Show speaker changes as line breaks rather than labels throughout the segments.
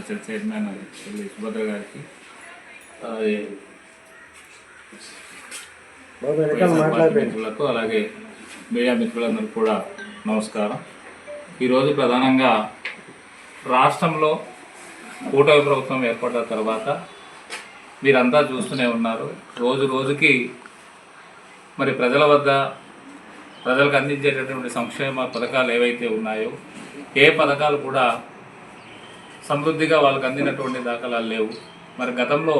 Chairman Subhadra గారికి, మిత్రులకు, అలాగే మీడియా మిత్రులందరికీ కూడా నమస్కారం. ఈరోజు ప్రధానంగా రాష్ట్రంలో కూటమి ప్రభుత్వం ఏర్పడిన తర్వాత మీరంతా చూస్తూనే ఉన్నారు, రోజు రోజుకి మరి ప్రజలకు అందించేటటువంటి సంక్షేమ పథకాలు ఏవైతే ఉన్నాయో ఏ పథకాలు కూడా సమృద్ధిగా వాళ్ళకి అందినటువంటి దాఖలాలు లేవు. మరి గతంలో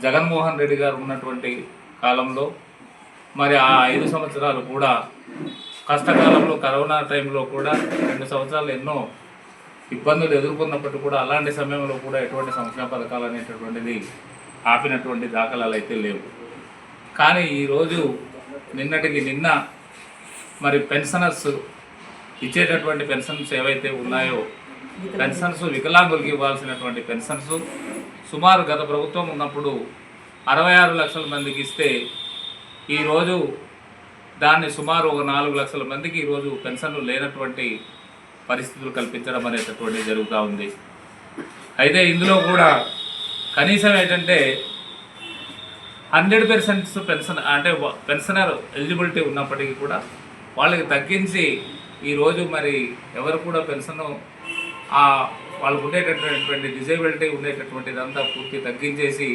జగన్మోహన్ రెడ్డి గారు ఉన్నటువంటి కాలంలో మరి ఆ 5 సంవత్సరాలు కూడా కష్టకాలంలో కరోనా టైంలో కూడా 2 సంవత్సరాలు ఎన్నో ఇబ్బందులు ఎదుర్కొన్నప్పటికీ కూడా అలాంటి సమయంలో కూడా ఎటువంటి సంక్షేమ పథకాలు అనేటటువంటిది ఆపినటువంటి దాఖలాలు అయితే లేవు. కానీ ఈరోజు నిన్నటికి నిన్న మరి పెన్షనర్స్ ఇచ్చేటటువంటి పెన్షన్స్ ఏవైతే ఉన్నాయో పెన్షన్స్ వికలాంగులకి ఇవ్వాల్సినటువంటి పెన్షన్స్ సుమారు గత ప్రభుత్వం ఉన్నప్పుడు 66 లక్షల మందికి ఇస్తే ఈరోజు దాన్ని సుమారు ఒక 4 లక్షల మందికి ఈరోజు పెన్షన్లు లేనటువంటి పరిస్థితులు కల్పించడం అనేటటువంటిది జరుగుతూ ఉంది. అయితే ఇందులో కూడా కనీసం ఏంటంటే 100% పెన్షన్ అంటే పెన్షనర్ ఎలిజిబిలిటీ ఉన్నప్పటికీ కూడా వాళ్ళకి తగ్గించి ఈరోజు మరి ఎవరు కూడా పెన్షన్ వాళ్ళకు ఉండేటటువంటి డిజేబిలిటీ ఉండేటటువంటిదంతా పూర్తి తగ్గించేసి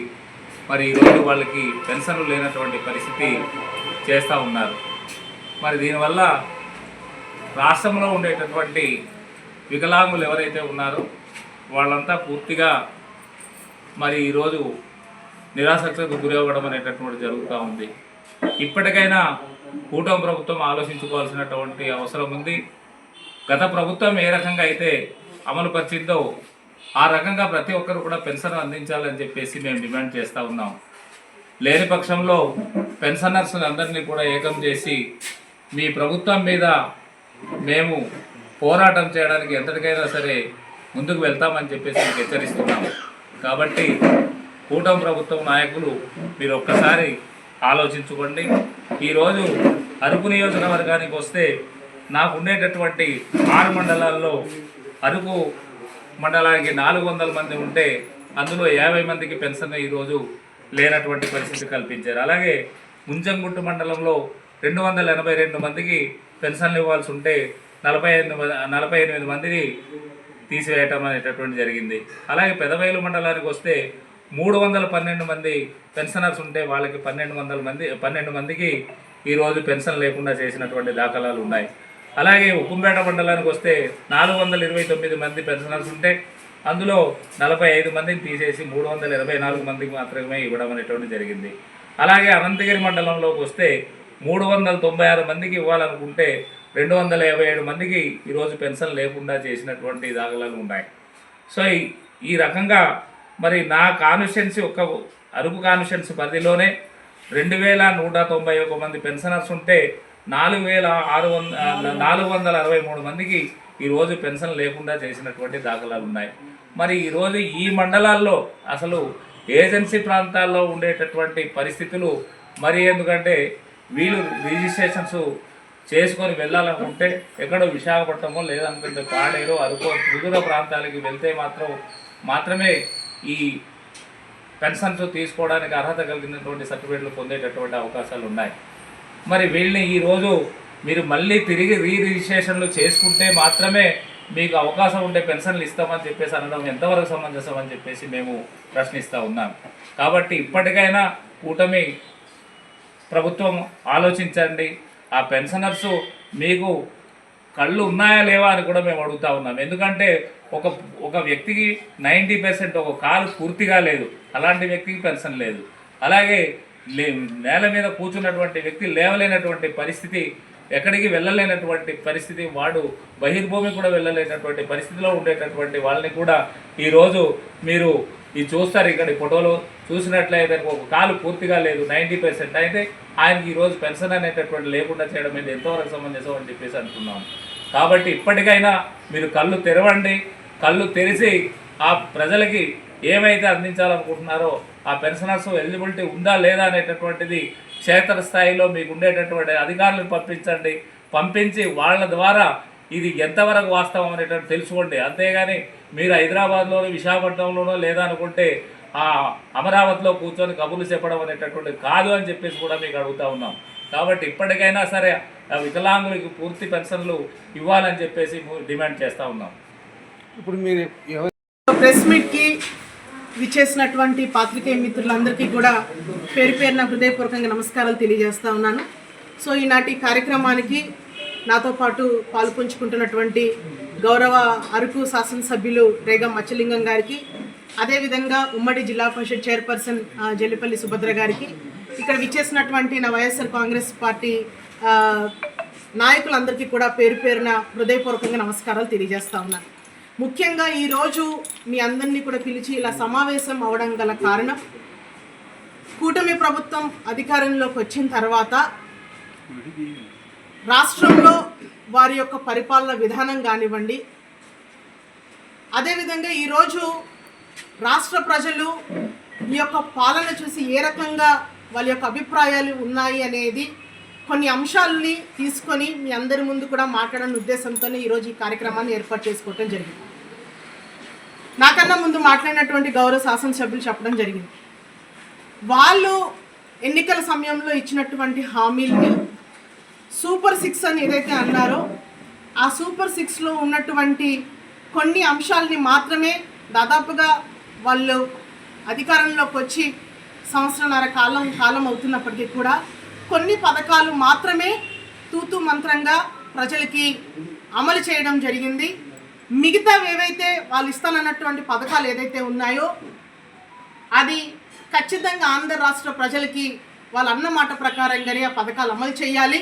మరి ఈరోజు వాళ్ళకి పెన్షన్లు లేనటువంటి పరిస్థితి చేస్తూ ఉన్నారు. మరి దీనివల్ల రాష్ట్రంలో ఉండేటటువంటి వికలాంగులు ఎవరైతే ఉన్నారో వాళ్ళంతా పూర్తిగా మరి ఈరోజు నిరాసక్తకు గురవ్వడం అనేటటువంటి జరుగుతూ ఉంది. ఇప్పటికైనా కూటమి ప్రభుత్వం ఆలోచించుకోవాల్సినటువంటి అవసరం ఉంది. గత ప్రభుత్వం ఏ రకంగా అయితే అమలు పరిచిందో ఆ రకంగా ప్రతి ఒక్కరు కూడా పెన్షన్ అందించాలని చెప్పేసి మేము డిమాండ్ చేస్తూ ఉన్నాం. లేని పక్షంలో పెన్షనర్స్ అందరినీ కూడా ఏకం చేసి మీ ప్రభుత్వం మీద మేము పోరాటం చేయడానికి ఎంతటికైనా సరే ముందుకు వెళ్తామని చెప్పేసి మీకు హెచ్చరిస్తున్నాం. కాబట్టి కూటమి ప్రభుత్వం నాయకులు మీరు ఒక్కసారి ఆలోచించుకోండి. ఈరోజు అరకు నియోజకవర్గానికి వస్తే నాకు ఉండేటటువంటి 6 మండలాల్లో అరకు మండలానికి 400 మంది ఉంటే అందులో 50 మందికి పెన్షన్ ఈరోజు లేనటువంటి పరిస్థితి కల్పించారు. అలాగే ముంజంగుట్టు మండలంలో 282 మందికి పెన్షన్లు ఇవ్వాల్సి ఉంటే 48 మందిని తీసివేయటం అనేటటువంటి జరిగింది. అలాగే పెదవేలు మండలానికి వస్తే 312 మంది పెన్షనర్స్ ఉంటే వాళ్ళకి 12 మందికి ఈరోజు పెన్షన్ లేకుండా చేసినటువంటి దాఖలాలు ఉన్నాయి. అలాగే ఉక్కుంపేట మండలానికి వస్తే 429 మంది పెన్షనర్స్ ఉంటే అందులో 45 మందిని తీసేసి 324 మందికి మాత్రమే ఇవ్వడం అనేటువంటి జరిగింది. అలాగే అనంతగిరి మండలంలోకి వస్తే 396 మందికి ఇవ్వాలనుకుంటే 257 మందికి ఈరోజు పెన్షన్ లేకుండా చేసినటువంటి దాఖలాలు ఉన్నాయి. సో ఈ రకంగా మరి నా కాన్స్టిట్యున్సీ అరకు కాన్స్టిట్యున్సీ పరిధిలోనే 2191 మంది పెన్షనర్స్ ఉంటే 463 మందికి ఈరోజు పెన్షన్ లేకుండా చేసినటువంటి దాఖలాలు ఉన్నాయి. మరి ఈరోజు ఈ మండలాల్లో అసలు ఏజెన్సీ ప్రాంతాల్లో ఉండేటటువంటి పరిస్థితులు మరి ఎందుకంటే వీళ్ళు రిజిస్ట్రేషన్స్ చేసుకొని వెళ్ళాలనుకుంటే ఎక్కడో విశాఖపట్నమో లేదనుకుంటే పాడేరు అరకు సుదూర ప్రాంతాలకి వెళ్తే మాత్రమే ఈ పెన్షన్స్ తీసుకోవడానికి అర్హత కలిగినటువంటి సర్టిఫికేట్లు పొందేటటువంటి అవకాశాలు ఉన్నాయి. మరి వీళ్ళని ఈరోజు మీరు మళ్ళీ తిరిగి రిజిస్ట్రేషన్లు చేసుకుంటే మాత్రమే మీకు అవకాశం ఉండే పెన్షన్లు ఇస్తామని చెప్పేసి అనడం ఎంతవరకు సమంజసం అని చెప్పేసి మేము ప్రశ్నిస్తూ ఉన్నాం. కాబట్టి ఇప్పటికైనా కూటమి ప్రభుత్వం ఆలోచించండి. ఆ పెన్షనర్స్ మీకు కళ్ళు ఉన్నాయా లేవా అని కూడా మేము అడుగుతూ ఉన్నాం. ఎందుకంటే ఒక వ్యక్తికి 90% ఒక కాలు పూర్తిగా లేదు, అలాంటి వ్యక్తికి పెన్షన్ లేదు. అలాగే నేల మీద కూర్చున్నటువంటి వ్యక్తి లేవలేనటువంటి పరిస్థితి, ఎక్కడికి వెళ్ళలేనటువంటి పరిస్థితి, వాడు బహిర్భూమి కూడా వెళ్ళలేనటువంటి పరిస్థితిలో ఉండేటటువంటి వాళ్ళని కూడా ఈరోజు మీరు ఇది చూస్తారు. ఇక్కడ ఫోటోలో చూసినట్లయితే ఒక కాలు పూర్తిగా లేదు, 90% అయితే ఆయనకి ఈరోజు పెన్షన్ అనేటటువంటి లేకుండా చేయడం మీద ఎంతవరకు సమంజసం అని చెప్పేసి అంటున్నాం. కాబట్టి ఇప్పటికైనా మీరు కళ్ళు తెరవండి. కళ్ళు తెరిచి ఆ ప్రజలకి ఏమైతే అందించాలనుకుంటున్నారో ఆ పెన్షనర్స్ ఎలిజిబిలిటీ ఉందా లేదా అనేటటువంటిది క్షేత్రస్థాయిలో మీకు ఉండేటటువంటి అధికారులను పంపించండి. పంపించి వాళ్ళ ద్వారా ఇది ఎంతవరకు వాస్తవం అనేటువంటి తెలుసుకోండి. అంతేగాని మీరు హైదరాబాద్లోనో విశాఖపట్నంలోనో లేదా అనుకుంటే అమరావతిలో కూర్చొని కబుర్లు చెప్పడం అనేటటువంటి కాదు అని చెప్పేసి కూడా మీకు అడుగుతూ ఉన్నాం. కాబట్టి ఇప్పటికైనా సరే వికలాంగులకు పూర్తి పెన్షన్లు ఇవ్వాలని చెప్పేసి డిమాండ్ చేస్తూ ఉన్నాం.
ఇప్పుడు మీరు
ప్రెస్ మీట్కి విచ్చేసినటువంటి పాత్రికేయ మిత్రులందరికీ కూడా పేరు పేరున హృదయపూర్వకంగా నమస్కారాలు తెలియజేస్తూ ఉన్నాను. సో ఈనాటి కార్యక్రమానికి నాతో పాటు పాల్పంచుకుంటున్నటువంటి గౌరవ అరకు శాసనసభ్యులు రేగం మచ్చలింగం గారికి, అదేవిధంగా ఉమ్మడి జిల్లా పరిషత్ చైర్పర్సన్ జల్లిపల్లి సుభద్ర గారికి, ఇక్కడ విచ్చేసినటువంటి నా వైఎస్ఆర్ కాంగ్రెస్ పార్టీ నాయకులందరికీ కూడా పేరు పేరున హృదయపూర్వకంగా నమస్కారాలు తెలియజేస్తూ ఉన్నాను. ముఖ్యంగా ఈరోజు మీ అందరినీ కూడా పిలిచి ఇలా సమావేశం అవడం గల కారణం, కూటమి ప్రభుత్వం అధికారంలోకి వచ్చిన తర్వాత రాష్ట్రంలో వారి యొక్క పరిపాలన విధానం కానివ్వండి, అదేవిధంగా ఈరోజు రాష్ట్ర ప్రజలు ఈ యొక్క పాలన చూసి ఏ రకంగా వాళ్ళ యొక్క అభిప్రాయాలు ఉన్నాయి అనేది కొన్ని అంశాలని తీసుకొని మీ అందరి ముందు కూడా మాట్లాడని ఉద్దేశంతోనే ఈరోజు ఈ కార్యక్రమాన్ని ఏర్పాటు చేసుకోవటం జరిగింది. నాకన్నా ముందు మాట్లాడినటువంటి గౌరవ శాసనసభ్యులు చెప్పడం జరిగింది, వాళ్ళు ఎన్నికల సమయంలో ఇచ్చినటువంటి హామీల్ని సూపర్ 6 అని ఏదైతే అన్నారో ఆ సూపర్ 6లో ఉన్నటువంటి కొన్ని అంశాలని మాత్రమే దాదాపుగా వాళ్ళు అధికారంలోకి వచ్చి సంవత్సరంన్నర కాలం అవుతున్నప్పటికీ కూడా కొన్ని పథకాలు మాత్రమే తూతూ మంత్రంగా ప్రజలకి అమలు చేయడం జరిగింది. మిగతా ఏవైతే వాళ్ళు ఇస్తానన్నటువంటి పథకాలు ఏదైతే ఉన్నాయో అది ఖచ్చితంగా ఆంధ్ర రాష్ట్ర ప్రజలకి వాళ్ళు అన్న మాట ప్రకారంగానే ఆ పథకాలు అమలు చేయాలి.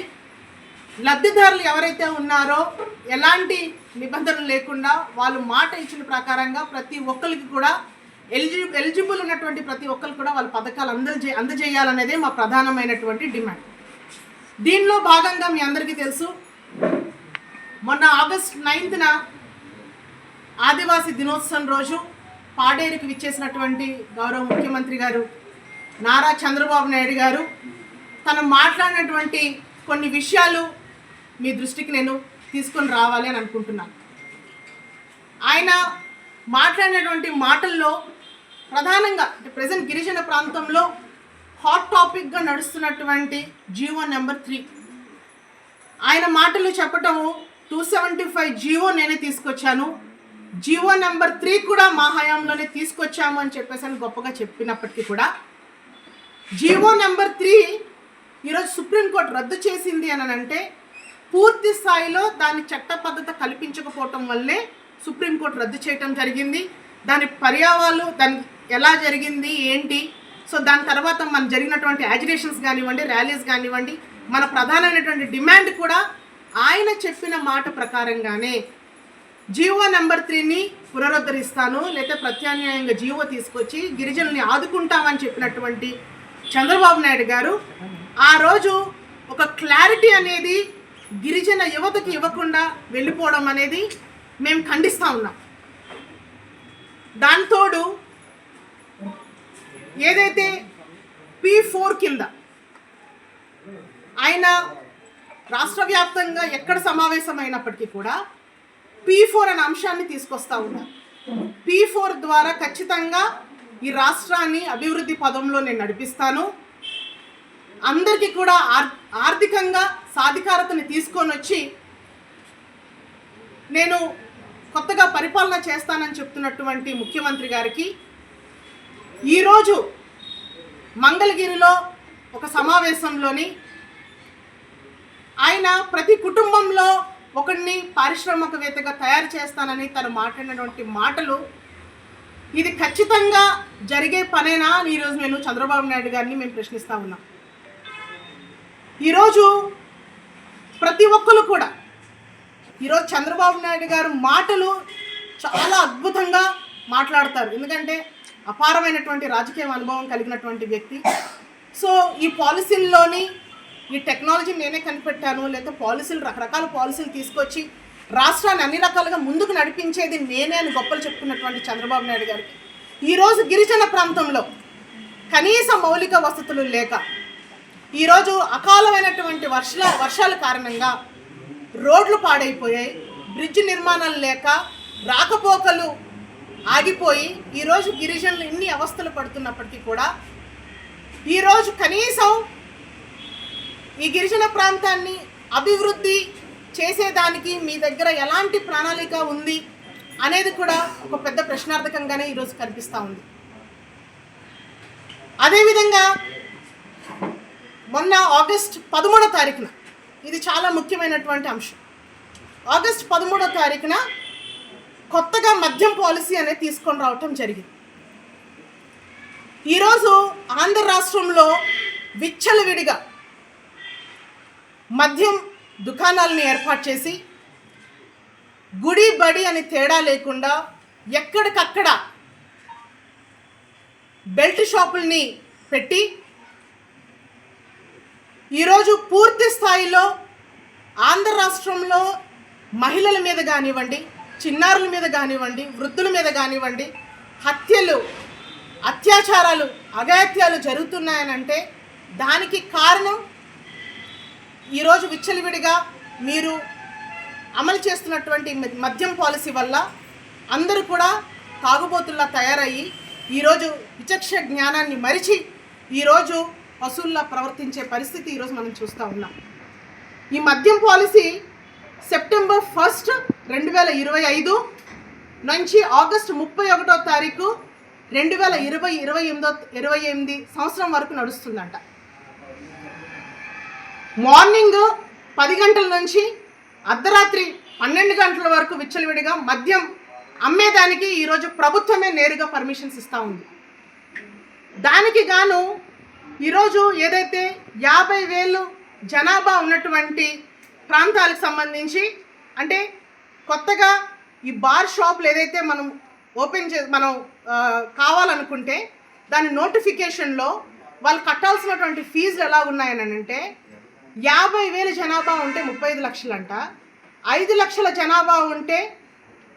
లబ్ధిదారులు ఎవరైతే ఉన్నారో ఎలాంటి నిబంధనలు లేకుండా వాళ్ళు మాట ఇచ్చిన ప్రకారంగా ప్రతి ఒక్కరికి కూడా ఎలిజిబుల్ ఉన్నటువంటి ప్రతి ఒక్కరు కూడా వాళ్ళ పథకాలు అందజేయాలనేదే మా ప్రధానమైనటువంటి డిమాండ్. దీనిలో భాగంగా మీ అందరికీ తెలుసు, మొన్న ఆగస్ట్ 9న ఆదివాసీ దినోత్సవం రోజు పాడేరుకి విచ్చేసినటువంటి గౌరవ ముఖ్యమంత్రి గారు నారా చంద్రబాబు నాయుడు గారు తను మాట్లాడినటువంటి కొన్ని విషయాలు మీ దృష్టికి నేను తీసుకొని రావాలి అని అనుకుంటున్నాను. ఆయన మాట్లాడినటువంటి మాటల్లో ప్రధానంగా ప్రెజెంట్ గిరిజన ప్రాంతంలో హాట్ టాపిక్గా నడుస్తున్నటువంటి జీవో నెంబర్ 3, ఆయన మాటలు చెప్పటము 275 జీవో నేనే తీసుకొచ్చాను, జీవో నెంబర్ 3 కూడా మా హయాంలోనే తీసుకొచ్చాము అని చెప్పేసి అని గొప్పగా చెప్పినప్పటికీ కూడా జీవో నెంబర్ 3 ఈరోజు సుప్రీంకోర్టు రద్దు చేసింది అని అంటే పూర్తి స్థాయిలో దాని చట్టబద్ధత కల్పించకపోవటం వల్లే సుప్రీంకోర్టు రద్దు చేయటం జరిగింది. దాని పర్యావాలు దాని ఎలా జరిగింది ఏంటి, సో దాని తర్వాత మన జరిగినటువంటి యాజిటేషన్స్ కానివ్వండి, ర్యాలీస్ కానివ్వండి, మన ప్రధానమైనటువంటి డిమాండ్ కూడా ఆయన చెప్పిన మాట ప్రకారంగానే జీవో నెంబర్ 3ని పునరుద్ధరిస్తాను, లేకపోతే ప్రత్యామ్నాయంగా జీవో తీసుకొచ్చి గిరిజనుల్ని ఆదుకుంటామని చెప్పినటువంటి చంద్రబాబు నాయుడు గారు ఆ రోజు ఒక క్లారిటీ అనేది గిరిజన యువతకి ఇవ్వకుండా వెళ్ళిపోవడం అనేది మేము ఖండిస్తూ ఉన్నాం. దాంతోడు ఏదైతే P4 కింద ఆయన రాష్ట్ర వ్యాప్తంగా ఎక్కడ సమావేశమైనప్పటికీ కూడా P4 అనే అంశాన్ని తీసుకొస్తూ ఉన్నారు. P4 ద్వారా ఖచ్చితంగా ఈ రాష్ట్రాన్ని అభివృద్ధి పదంలో నేను నడిపిస్తాను, అందరికీ కూడా ఆర్థికంగా సాధికారతని తీసుకొని వచ్చి నేను కొత్తగా పరిపాలన చేస్తానని చెప్తున్నటువంటి ముఖ్యమంత్రి గారికి ఈరోజు మంగళగిరిలో ఒక సమావేశంలోని ఆయన ప్రతి కుటుంబంలో ఒకరిని పారిశ్రామికవేత్తగా తయారు చేస్తానని తను మాట్లాడినటువంటి మాటలు ఇది ఖచ్చితంగా జరిగే పనేనా అని ఈరోజు నేను చంద్రబాబు నాయుడు గారిని మేము ప్రశ్నిస్తూ ఉన్నాం. ఈరోజు ప్రతి ఒక్కరు కూడా ఈరోజు చంద్రబాబు నాయుడు గారు మాటలు చాలా అద్భుతంగా మాట్లాడతారు, ఎందుకంటే అపారమైనటువంటి రాజకీయ అనుభవం కలిగినటువంటి వ్యక్తి. సో ఈ పాలసీల్లోని ఈ టెక్నాలజీ నేనే కనిపెట్టాను, లేదా పాలసీలు రకరకాల పాలసీలు తీసుకొచ్చి రాష్ట్రాన్ని అన్ని రకాలుగా ముందుకు నడిపించేది నేనే అని గొప్పలు చెప్పుకున్నటువంటి చంద్రబాబు నాయుడు గారికి ఈరోజు గిరిజన ప్రాంతంలో కనీస మౌలిక వసతులు లేక ఈరోజు అకాలమైనటువంటి వర్షాల కారణంగా రోడ్లు పాడైపోయాయి, బ్రిడ్జ్ నిర్మాణాలు లేక రాకపోకలు ఆగిపోయి ఈరోజు గిరిజనులు ఇన్ని అవస్థలు పడుతున్నప్పటికీ కూడా ఈరోజు కనీసం ఈ గిరిజన ప్రాంతాన్ని అభివృద్ధి చేసేదానికి మీ దగ్గర ఎలాంటి ప్రణాళిక ఉంది అనేది కూడా ఒక పెద్ద ప్రశ్నార్థకంగానే ఈరోజు కనిపిస్తూ ఉంది. అదేవిధంగా మొన్న ఆగస్ట్ 13వ తారీఖున, ఇది చాలా ముఖ్యమైనటువంటి అంశం, ఆగస్ట్ 13వ తారీఖున కొత్తగా మద్యం పాలసీ అనేది తీసుకొని రావటం జరిగింది. ఈరోజు ఆంధ్ర రాష్ట్రంలో విచ్చలవిడిగా మద్యం దుకాణాలను ఏర్పాటు చేసి గుడి బడి అని తేడా లేకుండా ఎక్కడికక్కడ బెల్ట్ షాపుల్ని పెట్టి ఈరోజు పూర్తి స్థాయిలో ఆంధ్ర రాష్ట్రంలో మహిళల మీద కానివ్వండి, చిన్నారుల మీద కానివ్వండి, వృద్ధుల మీద కానివ్వండి హత్యలు, అత్యాచారాలు, అఘాయిత్యాలు జరుగుతున్నాయనంటే దానికి కారణం ఈరోజు విచ్చలవిడిగా మీరు అమలు చేస్తున్నటువంటి మద్యం పాలసీ వల్ల అందరూ కూడా తాగుబోతుల్లా తయారయ్యి ఈరోజు విచక్ష జ్ఞానాన్ని మరిచి ఈరోజు పశువుల్లా ప్రవర్తించే పరిస్థితి ఈరోజు మనం చూస్తూ ఉన్నాం. ఈ మద్యం పాలసీ సెప్టెంబర్ 1, 2025 నుంచి ఆగస్టు 31వ తారీఖు 2028 సంవత్సరం వరకు నడుస్తుందంట. మార్నింగ్ 10 గంటల నుంచి అర్ధరాత్రి 12 గంటల వరకు విచ్చలవిడిగా మద్యం అమ్మేదానికి ఈరోజు ప్రభుత్వమే నేరుగా పర్మిషన్స్ ఇస్తూ ఉంది. దానికి గాను ఈరోజు ఏదైతే 50,000 జనాభా ఉన్నటువంటి ప్రాంతాలకు సంబంధించి, అంటే కొత్తగా ఈ బార్ షాపులు ఏదైతే మనం మనం కావాలనుకుంటే దాని నోటిఫికేషన్లో వాళ్ళు కట్టాల్సినటువంటి ఫీజులు ఎలా ఉన్నాయని అంటే 50,000 జనాభా ఉంటే 35 లక్షలంట, 5 లక్షల జనాభా ఉంటే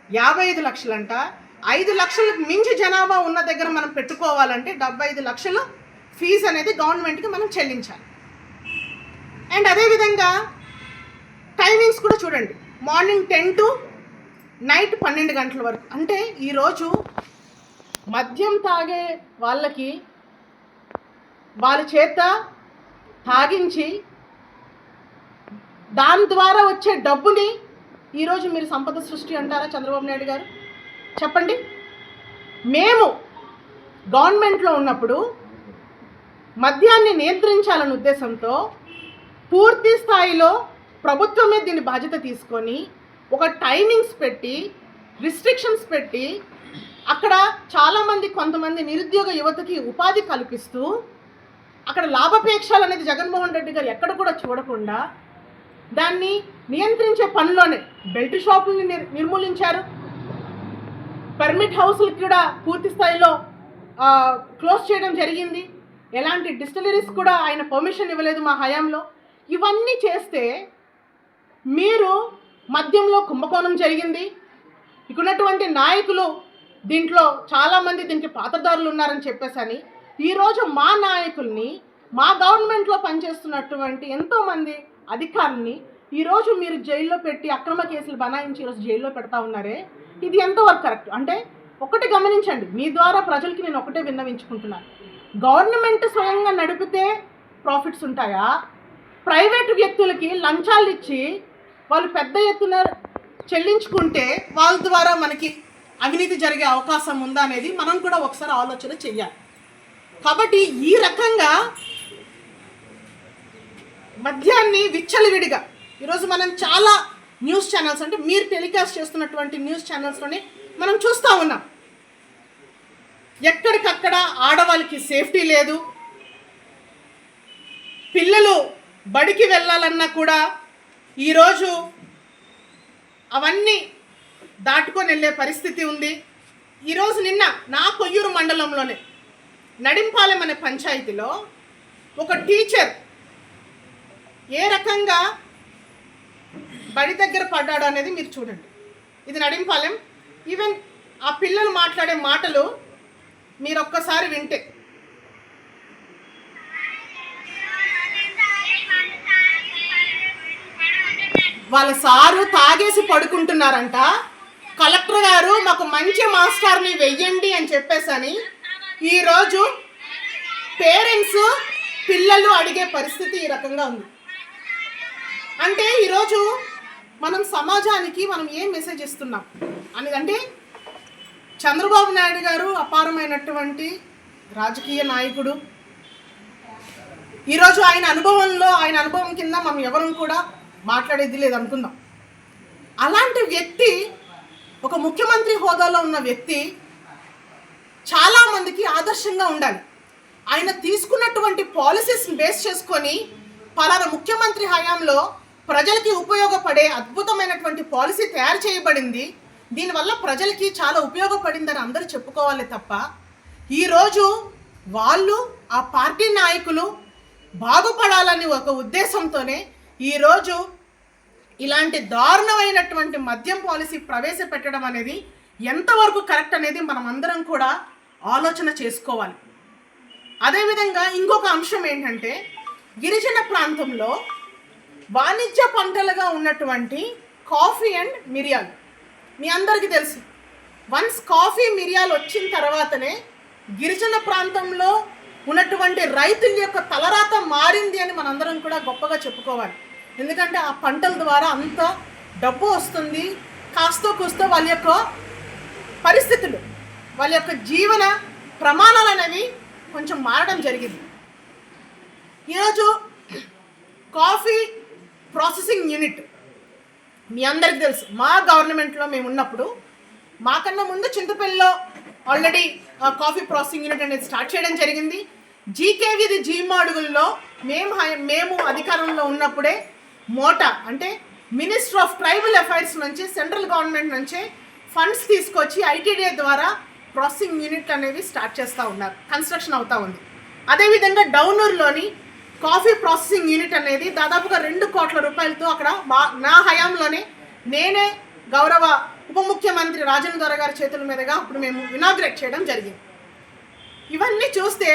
55 లక్షలంట, 5 లక్షలకు మించి జనాభా ఉన్న దగ్గర మనం పెట్టుకోవాలంటే 75 లక్షలు ఫీజు అనేది గవర్నమెంట్కి మనం చెల్లించాలి. అండ్ అదేవిధంగా టైమింగ్స్ కూడా చూడండి, మార్నింగ్ 10 to నైట్ 12 గంటల వరకు. అంటే ఈరోజు మద్యం తాగే వాళ్ళకి వాళ్ళ చేత తాగించి దాని ద్వారా వచ్చే డబ్బుని ఈరోజు మీరు సంపద సృష్టి అంటారా చంద్రబాబు నాయుడు గారు? చెప్పండి. మేము గవర్నమెంట్లో ఉన్నప్పుడు మద్యాన్ని నియంత్రించాలనే ఉద్దేశంతో పూర్తి స్థాయిలో ప్రభుత్వమే దీని బాధ్యత తీసుకొని ఒక టైమింగ్స్ పెట్టి, రిస్ట్రిక్షన్స్ పెట్టి, అక్కడ చాలామంది కొంతమంది నిరుద్యోగ యువతకి ఉపాధి కల్పిస్తూ అక్కడ లాభాపేక్షలు అనేది జగన్మోహన్ రెడ్డి గారు ఎక్కడ కూడా చూడకుండా దాన్ని నియంత్రించే పనిలోనే బెల్ట్ షాపుల్ని నిర్మూలించారు. పర్మిట్ హౌస్లకు కూడా పూర్తి స్థాయిలో క్లోజ్ చేయడం జరిగింది. ఎలాంటి డిస్టిలరీస్ కూడా ఆయన పర్మిషన్ ఇవ్వలేదు మా హయాంలో. ఇవన్నీ చేస్తే మీరు మద్యంలో కుంభకోణం జరిగింది, ఇక్కడున్నటువంటి నాయకులు దీంట్లో చాలామంది దీనికి పాత్రదారులు ఉన్నారని చెప్పేసని ఈరోజు మా నాయకుల్ని, మా గవర్నమెంట్లో పనిచేస్తున్నటువంటి ఎంతోమంది అధికారుల్ని ఈరోజు మీరు జైల్లో పెట్టి అక్రమ కేసులు బనాయించి ఈరోజు జైల్లో పెడతా ఉన్నారే, ఇది ఎంతవరకు కరెక్ట్? అంటే ఒకటి గమనించండి, మీ ద్వారా ప్రజలకి నేను ఒకటే విన్నవించుకుంటున్నాను. గవర్నమెంట్ స్వయంగా నడిపితే ప్రాఫిట్స్ ఉంటాయా? ప్రైవేట్ వ్యక్తులకి లంచాలు ఇచ్చి వాళ్ళు పెద్ద ఎత్తున చెల్లించుకుంటే వాళ్ళ ద్వారా మనకి అవినీతి జరిగే అవకాశం ఉందా అనేది మనం కూడా ఒకసారి ఆలోచన చెయ్యాలి. కాబట్టి ఈ రకంగా మద్యాన్ని విచ్చలవిడిగా ఈరోజు మనం చాలా న్యూస్ ఛానల్స్, అంటే మీరు టెలికాస్ట్ చేస్తున్నటువంటి న్యూస్ ఛానల్స్లోనే మనం చూస్తూ ఉన్నాం. ఎక్కడికక్కడ ఆడవాళ్ళకి సేఫ్టీ లేదు, పిల్లలు బడికి వెళ్ళాలన్నా కూడా ఈరోజు అవన్నీ దాటుకొని వెళ్ళే పరిస్థితి ఉంది. ఈరోజు నిన్న నా కొయ్యూరు మండలంలోనే నడింపాలెం అనే పంచాయతీలో ఒక టీచర్ ఏ రకంగా బడి దగ్గర పడ్డాడు అనేది మీరు చూడండి. ఇది నడింపాలెం. ఈవెన్ ఆ పిల్లలు మాట్లాడే మాటలు మీరు ఒక్కసారి వింటే, వాళ్ళ సారు తాగేసి పడుకుంటున్నారంట. కలెక్టర్ గారు మాకు మంచి మాస్టర్ని వెయ్యండి అని చెప్పేసని ఈరోజు పేరెంట్స్ పిల్లలు అడిగే పరిస్థితి ఈ రకంగా ఉంది. అంటే ఈరోజు మనం సమాజానికి మనం ఏం మెసేజ్ ఇస్తున్నాం అంటే చంద్రబాబు నాయుడు గారు అపారమైనటువంటి రాజకీయ నాయకుడు. ఈరోజు ఆయన అనుభవం కింద మనం ఎవరం కూడా మాట్లాడేది లేదనుకుందాం. అలాంటి వ్యక్తి, ఒక ముఖ్యమంత్రి హోదాలో ఉన్న వ్యక్తి చాలామందికి ఆదర్శంగా ఉండాలి. ఆయన తీసుకున్నటువంటి పాలసీస్ని బేస్ చేసుకొని పలానా ముఖ్యమంత్రి హయాంలో ప్రజలకి ఉపయోగపడే అద్భుతమైనటువంటి పాలసీ తయారు చేయబడింది, దీనివల్ల ప్రజలకి చాలా ఉపయోగపడిందని అందరూ చెప్పుకోవాలి తప్ప ఈరోజు వాళ్ళు ఆ పార్టీ నాయకులు బాగుపడాలని ఒక ఉద్దేశంతోనే ఈరోజు ఇలాంటి దారుణమైనటువంటి మద్యం పాలసీ ప్రవేశపెట్టడం అనేది ఎంతవరకు కరెక్ట్ అనేది మనం అందరం కూడా ఆలోచన చేసుకోవాలి. అదేవిధంగా ఇంకొక అంశం ఏంటంటే గిరిజన ప్రాంతంలో వాణిజ్య పంటలుగా ఉన్నటువంటి కాఫీ అండ్ మిరియాలు మీ అందరికీ తెలుసు. వన్స్ కాఫీ మిరియాలు వచ్చిన తర్వాతనే గిరిజన ప్రాంతంలో ఉన్నటువంటి రైతుల యొక్క తలరాత మారింది అని మనందరం కూడా గొప్పగా చెప్పుకోవాలి. ఎందుకంటే ఆ పంటల ద్వారా అంత డబ్బు వస్తుంది, కాస్తో కూస్తో వాళ్ళ యొక్క పరిస్థితులు, వాళ్ళ యొక్క జీవన ప్రమాణాలు అనేవి కొంచెం మారడం జరిగింది. ఈరోజు కాఫీ ప్రాసెసింగ్ యూనిట్ మీ అందరికీ తెలుసు. మా గవర్నమెంట్లో మేము ఉన్నప్పుడు మాకన్నా ముందు చింతపల్లిలో ఆల్రెడీ కాఫీ ప్రాసెసింగ్ యూనిట్ అనేది స్టార్ట్ చేయడం జరిగింది. జీకేవిది జీమాడుగుల్లో మేము అధికారంలో ఉన్నప్పుడే మోటా అంటే మినిస్టర్ ఆఫ్ ట్రైబల్ అఫైర్స్ నుంచి సెంట్రల్ గవర్నమెంట్ నుంచి ఫండ్స్ తీసుకొచ్చి ఐటీడీఏ ద్వారా ప్రాసెసింగ్ యూనిట్ అనేవి స్టార్ట్ చేస్తూ ఉన్నారు, కన్స్ట్రక్షన్ అవుతూ ఉంది. అదేవిధంగా డౌనూరులోని కాఫీ ప్రాసెసింగ్ యూనిట్ అనేది దాదాపుగా 2 కోట్ల రూపాయలతో అక్కడ నా హయాంలోనే నేనే గౌరవ ఉప ముఖ్యమంత్రి రాజేంద్ర దొర గారి చేతుల మీదుగా అప్పుడు మేము ఇనాగ్రేట్ చేయడం జరిగింది. ఇవన్నీ చూస్తే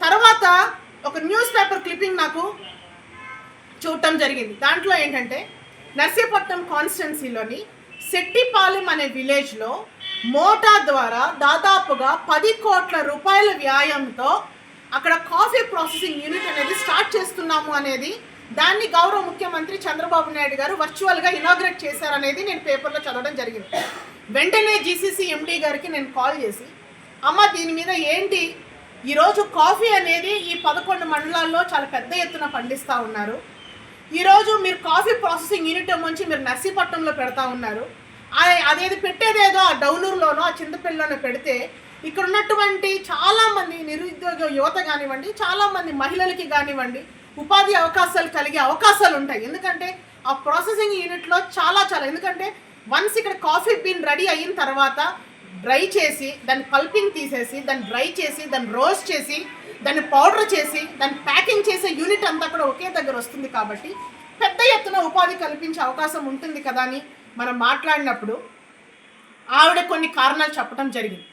తర్వాత ఒక న్యూస్ పేపర్ క్లిప్పింగ్ నాకు చూడటం జరిగింది. దాంట్లో ఏంటంటే నర్సీపట్నం కాన్స్టిట్యున్సీలోని సెట్టిపాలెం అనే విలేజ్లో మోటా ద్వారా దాదాపుగా 10 కోట్ల రూపాయల వ్యాయంతో అక్కడ కాఫీ ప్రాసెసింగ్ యూనిట్ అనేది స్టార్ట్ చేస్తున్నాము అనేది దాన్ని గౌరవ ముఖ్యమంత్రి చంద్రబాబు నాయుడు గారు వర్చువల్గా ఇనాగ్రేట్ చేశారనేది నేను పేపర్లో చదవడం జరిగింది. వెంటనే జీసీసీ ఎండీ గారికి నేను కాల్ చేసి, అమ్మ దీని మీద ఏంటి, ఈరోజు కాఫీ అనేది ఈ 11 మండలాల్లో చాలా పెద్ద ఎత్తున పండిస్తూ ఉన్నారు, ఈరోజు మీరు కాఫీ ప్రాసెసింగ్ యూనిట్ నుంచి మీరు నర్సీపట్నంలో పెడతా ఉన్నారు, అదేది పెట్టేదేదో ఆ డౌనూరులోనో ఆ చింతపల్లిలోనో పెడితే ఇక్కడ ఉన్నటువంటి చాలామంది నిరుద్యోగ యువత కానివ్వండి, చాలామంది మహిళలకి కానివ్వండి ఉపాధి అవకాశాలు కలిగే అవకాశాలు ఉంటాయి. ఎందుకంటే ఆ ప్రాసెసింగ్ యూనిట్లో చాలా ఎందుకంటే వన్స్ ఇక్కడ కాఫీ బీన్ రెడీ అయిన తర్వాత డ్రై చేసి దాన్ని పల్పింగ్ తీసేసి దాన్ని డ్రై చేసి దాన్ని రోస్ట్ చేసి దాన్ని పౌడర్ చేసి దాన్ని ప్యాకింగ్ చేసే యూనిట్ అంతా కూడా ఒకే దగ్గర వస్తుంది. కాబట్టి పెద్ద ఎత్తున ఉపాధి కల్పించే అవకాశం ఉంటుంది కదా అని మనం మాట్లాడినప్పుడు ఆవిడ కొన్ని కారణాలు చెప్పడం జరిగింది.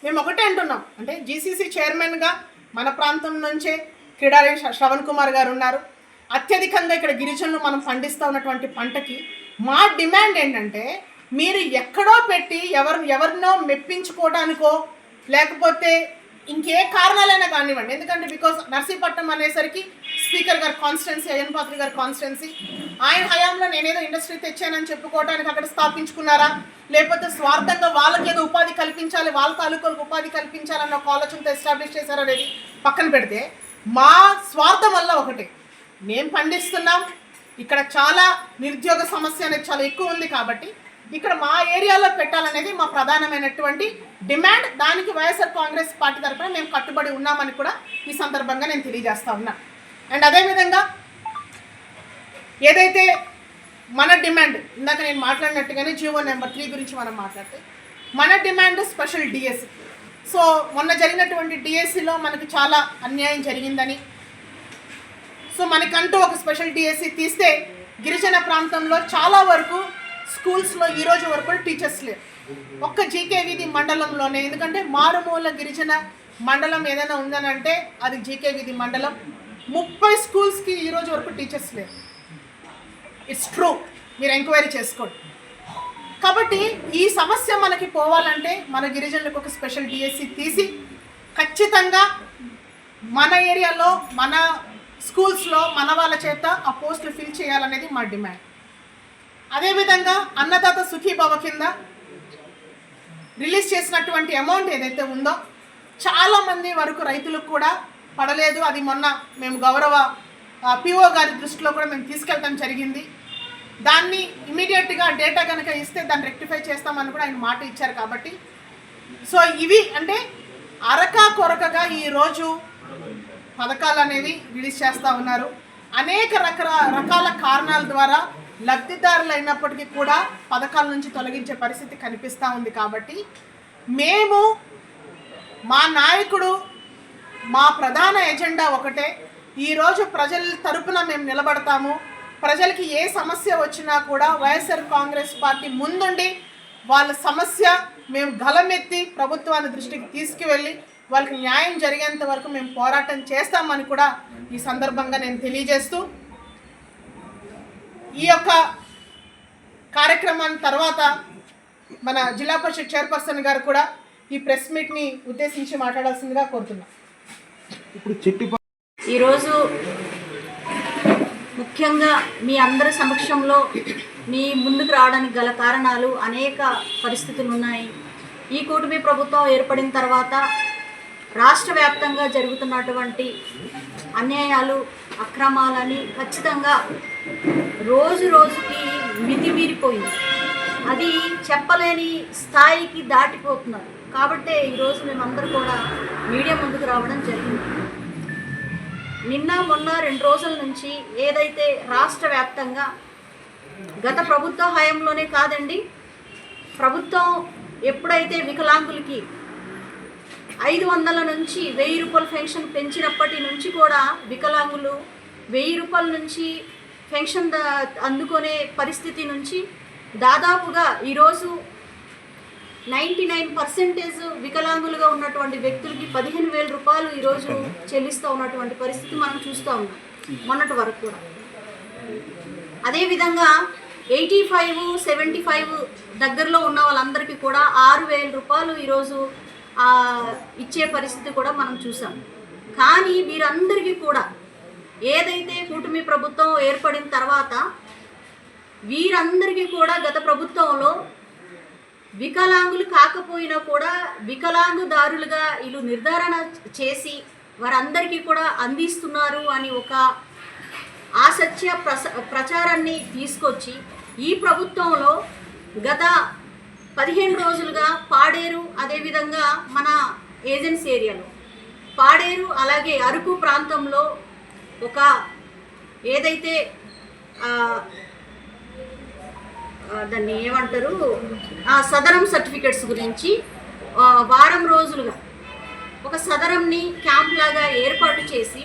మేము ఒకటే అంటున్నాం, అంటే జీసీసీ చైర్మన్గా మన ప్రాంతం నుంచే క్రీడారి శ్రవణ్ కుమార్ గారు ఉన్నారు. అత్యధికంగా ఇక్కడ గిరిజనులు మనం పండిస్తూ ఉన్నటువంటి పంటకి మా డిమాండ్ ఏంటంటే మీరు ఎక్కడో పెట్టి ఎవరినో మెప్పించుకోవడానికో లేకపోతే ఇంకే కారణాలైనా కానివ్వండి. ఎందుకంటే బికాస్ నర్సీపట్నం అనేసరికి స్పీకర్ గారి కాన్స్టిట్యున్సీ, అయ్యన్ పాత్రి గారి కాన్స్టిట్యున్సీ, ఆయన హయాంలో నేనేదో ఇండస్ట్రీ తెచ్చానని చెప్పుకోవడానికి అక్కడ స్థాపించుకున్నారా, లేకపోతే స్వార్థంగా వాళ్ళకేదో ఉపాధి కల్పించాలి, వాళ్ళ తాలూకాలకు ఉపాధి కల్పించాలన్న ఒక ఆలోచనతో ఎస్టాబ్లిష్ చేశారనేది పక్కన పెడితే మా స్వార్థం వల్ల ఒకటే, మేము పండిస్తున్నాం, ఇక్కడ చాలా నిరుద్యోగ సమస్య అనేది చాలా ఎక్కువ ఉంది కాబట్టి ఇక్కడ మా ఏరియాలో పెట్టాలనేది మా ప్రధానమైనటువంటి డిమాండ్. దానికి వైఎస్ఆర్ కాంగ్రెస్ పార్టీ తరఫున మేము కట్టుబడి ఉన్నామని కూడా ఈ సందర్భంగా నేను తెలియజేస్తా ఉన్నా. అండ్ అదేవిధంగా ఏదైతే మన డిమాండ్ ఇందాక నేను మాట్లాడినట్టుగానే జీవో నెంబర్ 3 గురించి మనం మాట్లాడితే మన డిమాండ్ స్పెషల్ డిఎస్సి. సో మొన్న జరిగినటువంటి డిఎస్సిలో మనకు చాలా అన్యాయం జరిగిందని, సో మనకంటూ ఒక స్పెషల్ డిఎస్సి తీస్తే గిరిజన ప్రాంతంలో చాలా వరకు స్కూల్స్లో ఈరోజు వరకు టీచర్స్ లేరు. ఒక్క జీకేవిది మండలంలోనే, ఎందుకంటే మారుమూల గిరిజన మండలం ఏదైనా ఉందని అంటే అది జీకేవిది మండలం. 30 స్కూల్స్కి ఈరోజు వరకు టీచర్స్ లేరు. ఇట్స్ ట్రూ, మీరు ఎంక్వైరీ చేసుకోండి. కాబట్టి ఈ సమస్య మనకి పోవాలంటే మన గిరిజనులకు ఒక స్పెషల్ డిఎస్సి తీసి ఖచ్చితంగా మన ఏరియాలో మన స్కూల్స్లో మన వాళ్ళ చేత ఆ పోస్టులు ఫిల్ చేయాలనేది మా డిమాండ్. అదేవిధంగా అన్నదాత సుఖీభవ కింద రిలీజ్ చేసినటువంటి అమౌంట్ ఏదైతే ఉందో చాలామంది వరకు రైతులకు కూడా పడలేదు. అది మొన్న మేము గౌరవ పిఓ గారి దృష్టిలో కూడా మేము తీసుకెళ్ళడం జరిగింది. దాన్ని ఇమీడియట్గా డేటా కనుక ఇస్తే దాన్ని రెక్టిఫై చేస్తామని కూడా ఆయన మాట ఇచ్చారు. కాబట్టి సో ఇవి అంటే అరకా కొరకగా ఈరోజు పథకాలు అనేవి రిలీజ్ చేస్తూ ఉన్నారు. అనేక రకాల కారణాల ద్వారా లబ్ధిదారులు అయినప్పటికీ కూడా పథకాల నుంచి తొలగించే పరిస్థితి కనిపిస్తూ ఉంది. కాబట్టి మేము మా నాయకుడు మా ప్రధాన ఎజెండా ఒకటే, ఈరోజు ప్రజల తరపున మేము నిలబడతాము. ప్రజలకి ఏ సమస్య వచ్చినా కూడా వైఎస్ఆర్ కాంగ్రెస్ పార్టీ ముందుండి వాళ్ళ సమస్య మేము గలమెత్తి ప్రభుత్వాన్ని దృష్టికి తీసుకువెళ్ళి వాళ్ళకి న్యాయం జరిగేంత వరకు మేము పోరాటం చేస్తామని కూడా ఈ సందర్భంగా నేను తెలియజేస్తూ, ఈ యొక్క కార్యక్రమాన్ని తర్వాత మన జిల్లా పరిషత్ చైర్పర్సన్ గారు కూడా ఈ ప్రెస్ మీట్ని ఉద్దేశించి మాట్లాడాల్సిందిగా కోరుతున్నాం.
ఈరోజు ముఖ్యంగా మీ అందరి సమక్షంలో మీ ముందుకు రావడానికి గల కారణాలు అనేక పరిస్థితులు ఉన్నాయి. ఈ కూటమి ప్రభుత్వం ఏర్పడిన తర్వాత రాష్ట్ర వ్యాప్తంగా జరుగుతున్నటువంటి అన్యాయాలు అక్రమాలని ఖచ్చితంగా రోజు రోజుకి మితిమీరిపోయింది. అది చెప్పలేని స్థాయికి దాటిపోతున్నారు. కాబట్టి ఈరోజు మేమందరూ కూడా మీడియా ముందుకు రావడం జరిగింది. నిన్న మొన్న 2 రోజుల నుంచి ఏదైతే రాష్ట్ర వ్యాప్తంగా గత ప్రభుత్వ హయాంలోనే కాదండి, ప్రభుత్వం ఎప్పుడైతే వికలాంగులకి 500 నుంచి 1000 రూపాయల పెన్షన్ పెంచినప్పటి నుంచి కూడా వికలాంగులు 1000 రూపాయల నుంచి పెన్షన్ అందుకునే పరిస్థితి నుంచి దాదాపుగా ఈరోజు 99% వికలాంగులుగా ఉన్నటువంటి వ్యక్తులకి 15,000 రూపాయలు ఈరోజు చెల్లిస్తూ ఉన్నటువంటి పరిస్థితి మనం చూస్తూ ఉన్నాం మొన్నటి వరకు కూడా. అదేవిధంగా 85, 75 దగ్గరలో ఉన్న వాళ్ళందరికీ కూడా 6,000 రూపాయలు ఈరోజు ఇచ్చే పరిస్థితి కూడా మనం చూసాం. కానీ వీరందరికీ కూడా ఏదైతే కూటమి ప్రభుత్వం ఏర్పడిన తర్వాత వీరందరికీ కూడా గత ప్రభుత్వంలో వికలాంగులు కాకపోయినా కూడా వికలాంగుదారులుగా వీళ్ళు నిర్ధారణ చేసి వారందరికీ కూడా అందిస్తున్నారు అని ఒక ఆసత్య ప్రచారాన్ని తీసుకొచ్చి ఈ ప్రభుత్వంలో గత 15 రోజులుగా పాడేరు, అదేవిధంగా మన ఏజెన్సీ ఏరియాలో పాడేరు అలాగే అరకు ప్రాంతంలో ఒక ఏదైతే దాన్ని ఏమంటారు సదరం సర్టిఫికెట్స్ గురించి వారం రోజులుగా ఒక సదరంని క్యాంప్ లాగా ఏర్పాటు చేసి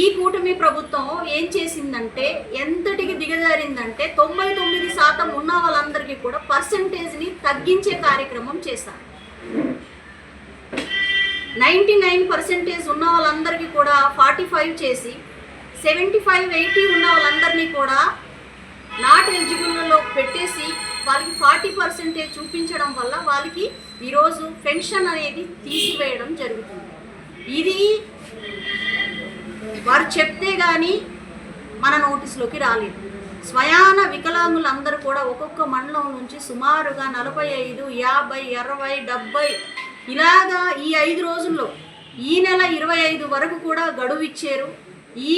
ఈ కూటమి ప్రభుత్వం ఏం చేసిందంటే ఎంతటికి దిగజారిందంటే 99% ఉన్న వాళ్ళందరికీ కూడా పర్సంటేజ్ని తగ్గించే కార్యక్రమం చేశారు. 99% ఉన్న వాళ్ళందరికీ కూడా 45 చేసి 75, 80 ఉన్న వాళ్ళందరినీ కూడా నాట్ ఎలిజిబుల్లో పెట్టేసి వాళ్ళకి 40% చూపించడం వల్ల వాళ్ళకి ఈరోజు పెన్షన్ అనేది తీసివేయడం జరుగుతుంది. ఇది వారు చెప్తే కానీ మన నోటీసులోకి రాలేదు. స్వయాన వికలాంగులందరూ కూడా ఒక్కొక్క మండలం నుంచి సుమారుగా 45, 50, 60, 70 ఇలాగా ఈ 5 రోజుల్లో ఈ నెల 25 వరకు కూడా గడువు ఇచ్చారు. ఈ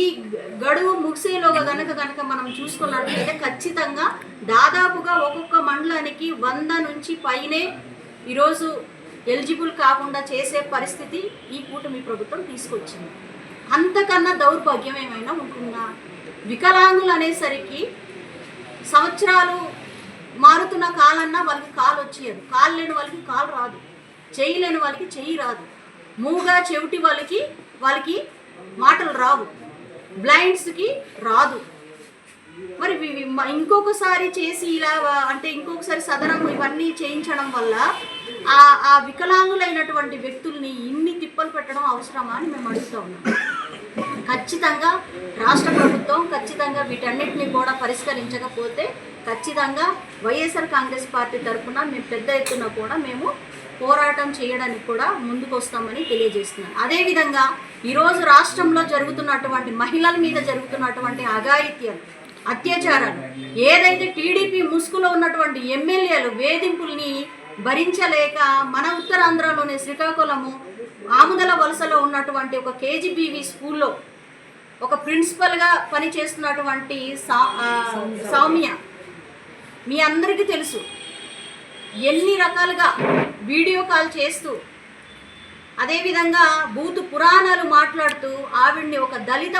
గడువు ముగిసేలోగా గనక మనం చూసుకున్నట్లయితే ఖచ్చితంగా దాదాపుగా ఒక్కొక్క మండలానికి 100 నుంచి పైనే ఈరోజు ఎలిజిబుల్ కాకుండా చేసే పరిస్థితి ఈ కూటమి ప్రభుత్వం తీసుకొచ్చింది. అంతకన్నా దౌర్భాగ్యం ఏమైనా ఉంటుందా? వికలాంగులు అనేసరికి సంవత్సరాలు మారుతున్న కాలన్నా వాళ్ళకి కాలు వచ్చేది, కాలు లేని వాళ్ళకి కాలు రాదు, చెయ్యి లేని వాళ్ళకి చెయ్యి రాదు, మూగా చెవిటి వాళ్ళకి మాటలు రావు, బ్లైండ్స్కి రాదు. మరి ఇంకొకసారి చేసి ఇలా అంటే ఇంకొకసారి సదనం ఇవన్నీ చేయించడం వల్ల ఆ వికలాంగులైనటువంటి వ్యక్తుల్ని ఇన్ని తిప్పలు పెట్టడం అవసరమా అని మేము అడుగుతా ఉన్నాం. ఖచ్చితంగా రాష్ట్ర ప్రభుత్వం ఖచ్చితంగా వీటన్నిటిని కూడా పరిష్కరించకపోతే ఖచ్చితంగా వైఎస్ఆర్ కాంగ్రెస్ పార్టీ తరఫున మేము పెద్ద ఎత్తున కూడా మేము పోరాటం చేయడానికి కూడా ముందుకు వస్తామని తెలియజేస్తున్నాను. అదేవిధంగా ఈరోజు రాష్ట్రంలో జరుగుతున్నటువంటి మహిళల మీద జరుగుతున్నటువంటి అఘాయిత్యాలు, అత్యాచారాలు, ఏదైతే టీడీపీ ముసుగులో ఉన్నటువంటి ఎమ్మెల్యేలు వేధింపుల్ని భరించలేక మన ఉత్తరాంధ్రలోని శ్రీకాకుళము ఆముదల వలసలో ఉన్నటువంటి ఒక కేజీబీవీ స్కూల్లో ఒక ప్రిన్సిపల్గా పనిచేస్తున్నటువంటి సౌమ్య, మీ అందరికీ తెలుసు, ఎన్ని రకాలుగా వీడియో కాల్ చేస్తూ అదేవిధంగా బూతు పురాణాలు మాట్లాడుతూ ఆవిడ్ని ఒక దళిత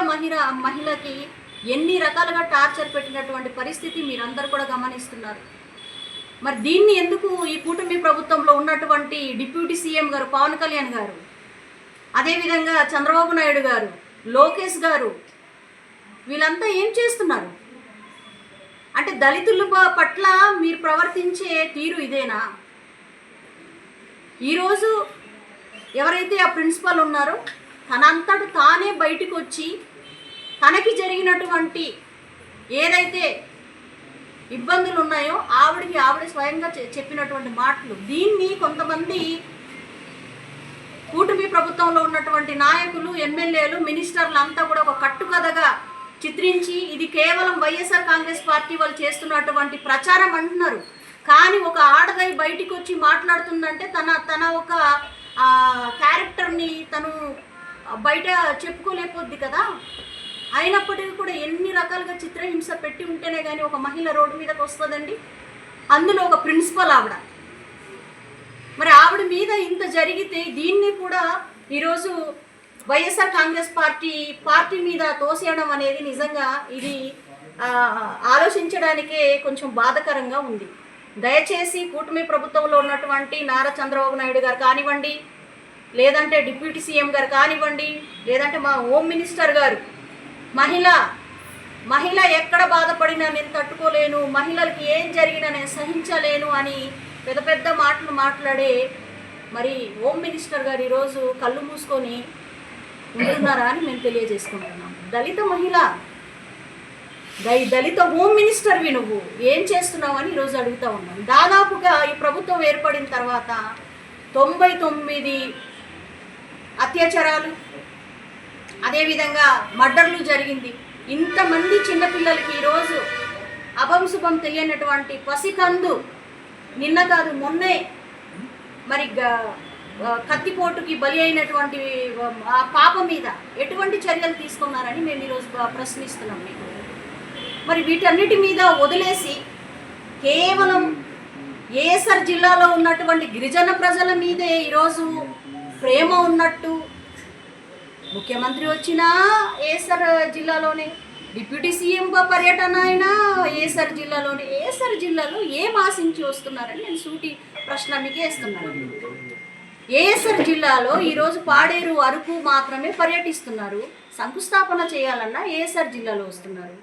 మహిళకి ఎన్ని రకాలుగా టార్చర్ పెట్టినటువంటి పరిస్థితి మీరందరూ కూడా గమనిస్తున్నారు. మరి దీన్ని ఎందుకు ఈ కూటమి ప్రభుత్వంలో ఉన్నటువంటి డిప్యూటీ సీఎం గారు పవన్ కళ్యాణ్ గారు, అదేవిధంగా చంద్రబాబు నాయుడు గారు, లోకేష్ గారు వీళ్ళంతా ఏం చేస్తున్నారు? అంటే దళితుల పట్ల మీరు ప్రవర్తించే తీరు ఇదేనా? ఈరోజు ఎవరైతే ఆ ప్రిన్సిపల్ ఉన్నారో తనంతట తానే బయటకు వచ్చి తనకి జరిగినటువంటి ఏదైతే ఇబ్బందులు ఉన్నాయో ఆవిడ స్వయంగా చెప్పినటువంటి మాటలు, దీన్ని కొంతమంది కూటమి ప్రభుత్వంలో ఉన్నటువంటి నాయకులు, ఎమ్మెల్యేలు, మినిస్టర్లు అంతా కూడా ఒక కట్టుకథగా చిత్రించి ఇది కేవలం వైఎస్ఆర్ కాంగ్రెస్ పార్టీ వాళ్ళు చేస్తున్నటువంటి ప్రచారం అంటున్నారు. కానీ ఒక ఆడదై బయటికి వచ్చి మాట్లాడుతుందంటే తన ఒక క్యారెక్టర్ని తను బయట చెప్పుకోలేకపోద్ది కదా. అయినప్పటికీ కూడా ఎన్ని రకాలుగా చిత్రహింస పెట్టి ఉంటేనే కానీ ఒక మహిళ రోడ్డు మీదకి వస్తుందండి. అందులో ఒక ప్రిన్సిపల్ ఆవిడ. మరి ఆవిడ మీద ఇంత జరిగితే దీన్ని కూడా ఈరోజు వైఎస్ఆర్ కాంగ్రెస్ పార్టీ మీద తోసేయడం అనేది నిజంగా ఇది ఆలోచించడానికే కొంచెం బాధాకరంగా ఉంది. దయచేసి కూటమి ప్రభుత్వంలో ఉన్నటువంటి నారా చంద్రబాబు నాయుడు గారు కానివ్వండి, లేదంటే డిప్యూటీ సీఎం గారు కానివ్వండి, లేదంటే మా హోమ్ మినిస్టర్ గారు, మహిళ ఎక్కడ బాధపడినా నేను తట్టుకోలేను, మహిళలకి ఏం జరిగినా నేను సహించలేను అని పెద్ద పెద్ద మాటలు మాట్లాడే మరి హోమ్ మినిస్టర్ గారు ఈరోజు కళ్ళు మూసుకొని ఉంటున్నారా అని మేము తెలియజేసుకుంటున్నాం. దళిత మహిళ, దళిత హోమ్ మినిస్టర్వి నువ్వు ఏం చేస్తున్నావు అని ఈరోజు అడుగుతూ ఉన్నాం. దాదాపుగా ఈ ప్రభుత్వం ఏర్పడిన తర్వాత 99 అత్యాచారాలు, అదేవిధంగా మర్డర్లు జరిగింది. ఇంతమంది చిన్నపిల్లలకి ఈరోజు అభంశుభం తెలియనటువంటి పసికందు నిన్న కాదు మొన్నే మరి కత్తిపోటుకి బలి అయినటువంటి ఆ పాప మీద ఎటువంటి చర్యలు తీసుకున్నారని మేము ఈరోజు ప్రశ్నిస్తున్నాం మీకు. మరి వీటన్నిటి మీద వదిలేసి కేవలం ఏఎస్ఆర్ జిల్లాలో ఉన్నటువంటి గిరిజన ప్రజల మీదే ఈరోజు ప్రేమ ఉన్నట్టు, ముఖ్యమంత్రి వచ్చినా ఏఎస్ఆర్ జిల్లాలోనే, డిప్యూటీ సీఎం పర్యటన అయినా ఏఎస్ఆర్ జిల్లాలోనే. ఏఎస్ఆర్ జిల్లాలో ఏం ఆశించి వస్తున్నారని నేను సూటి ప్రశ్న మీకే ఇస్తున్నాను. ఏఎస్ఆర్ జిల్లాలో ఈరోజు పాడేరు, అరకు మాత్రమే పర్యటిస్తున్నారు. శంకుస్థాపన చేయాలన్నా ఏఎస్ఆర్ జిల్లాలో వస్తున్నారు.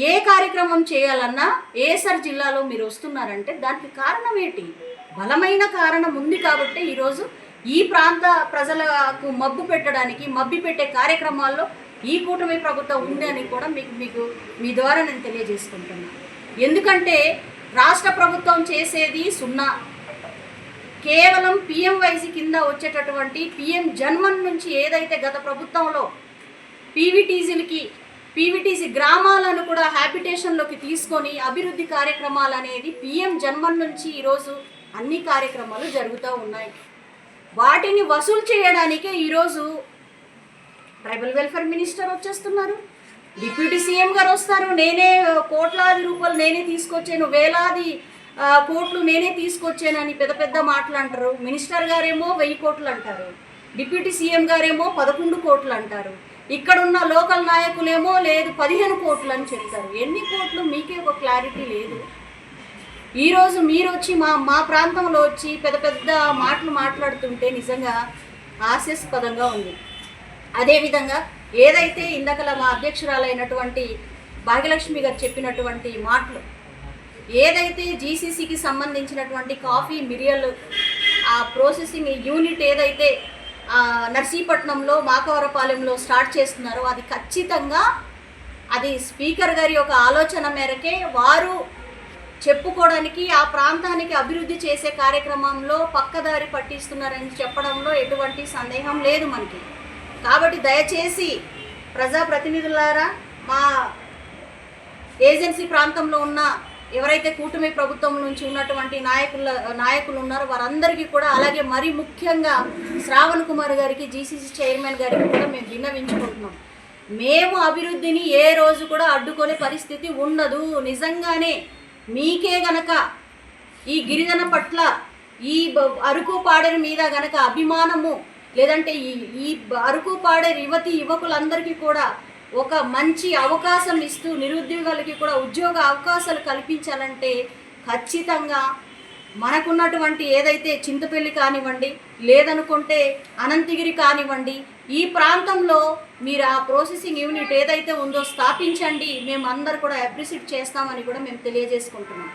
ఏ కార్యక్రమం చేయాలన్నా ఏఎస్ఆర్ జిల్లాలో మీరు వస్తున్నారంటే దానికి కారణం ఏంటి? బలమైన కారణం ఉంది కాబట్టి ఈరోజు ఈ ప్రాంత ప్రజలకు మబ్బి పెట్టే కార్యక్రమాల్లో ఈ కూటమి ప్రభుత్వం ఉంది అని కూడా మీకు మీ ద్వారా నేను తెలియజేసుకుంటున్నాను. ఎందుకంటే రాష్ట్ర ప్రభుత్వం చేసేది సున్నా. కేవలం పిఎంవైసీ కింద వచ్చేటటువంటి పిఎం జన్మన్ నుంచి ఏదైతే గత ప్రభుత్వంలో పీవీటీసీ గ్రామాలను కూడా హ్యాబిటేషన్లోకి తీసుకొని అభివృద్ధి కార్యక్రమాలు అనేది పిఎం జన్మన్ నుంచి ఈరోజు అన్ని కార్యక్రమాలు జరుగుతూ ఉన్నాయి. వాటిని వసూలు చేయడానికే ఈరోజు ట్రైబల్ వెల్ఫేర్ మినిస్టర్ వచ్చేస్తున్నారు, డిప్యూటీ సీఎం గారు వస్తారు. నేనే కోట్లాది రూపాయలు నేనే తీసుకొచ్చాను, వేలాది కోట్లు నేనే తీసుకొచ్చానని పెద్ద పెద్ద మాటలు అంటారు. మినిస్టర్ గారేమో 1000 కోట్లు అంటారు, డిప్యూటీ సీఎం గారేమో 11 కోట్లు అంటారు. ఇక్కడున్న లోకల్ నాయకులేమో లేదు 15 కోట్లు అని చెప్తారు. ఎన్ని కోట్లు మీకే ఒక క్లారిటీ లేదు. ఈరోజు మీరు వచ్చి మా ప్రాంతంలో వచ్చి పెద్ద పెద్ద మాటలు మాట్లాడుతుంటే నిజంగా హాస్యాస్పదంగా ఉంది. అదేవిధంగా ఏదైతే ఇందాకలా మా అధ్యక్షురాలైనటువంటి భాగ్యలక్ష్మి గారు చెప్పినటువంటి మాటలు, ఏదైతే జీసీసీకి సంబంధించినటువంటి కాఫీ మిరియల్ ఆ ప్రాసెసింగ్ యూనిట్ ఏదైతే నర్సీపట్నంలో మాకవరపాలెంలో స్టార్ట్ చేస్తున్నారో అది ఖచ్చితంగా అది స్పీకర్ గారి యొక్క ఆలోచన మేరకే వారు చెప్పుకోవడానికి ఆ ప్రాంతానికి అభివృద్ధి చేసే కార్యక్రమంలో పక్కదారి పట్టిస్తున్నారని చెప్పడంలో ఎటువంటి సందేహం లేదు మనకి. కాబట్టి దయచేసి ప్రజాప్రతినిధులారా, మా ఏజెన్సీ ప్రాంతంలో ఉన్న ఎవరైతే కూటమి ప్రభుత్వం నుంచి ఉన్నటువంటి నాయకులు ఉన్నారో వారందరికీ కూడా, అలాగే మరీ ముఖ్యంగా శ్రావణ్ కుమార్ గారికి, జీసీసీ చైర్మన్ గారికి కూడా మేము విన్నవించుకుంటున్నాం. మేము అభివృద్ధిని ఏ రోజు కూడా అడ్డుకునే పరిస్థితి ఉండదు. నిజంగానే మీకే గనక ఈ గిరిజన పట్ల ఈ అరకు పాడేరు మీద గనక అభిమానము, లేదంటే ఈ అరకు పాడేరు యువకులందరికీ కూడా ఒక మంచి అవకాశం ఇస్తూ నిరుద్యోగులకి కూడా ఉద్యోగ అవకాశాలు కల్పించాలంటే ఖచ్చితంగా మనకున్నటువంటి ఏదైతే చింతపల్లి కానివ్వండి, లేదనుకుంటే అనంతగిరి కానివ్వండి, ఈ ప్రాంతంలో మీరు ఆ ప్రాసెసింగ్ యూనిట్ ఏదైతే ఉందో స్థాపించండి. మేము అందరు కూడా అప్రిషియేట్ చేస్తామని కూడా మేము తెలియజేసుకుంటున్నాం.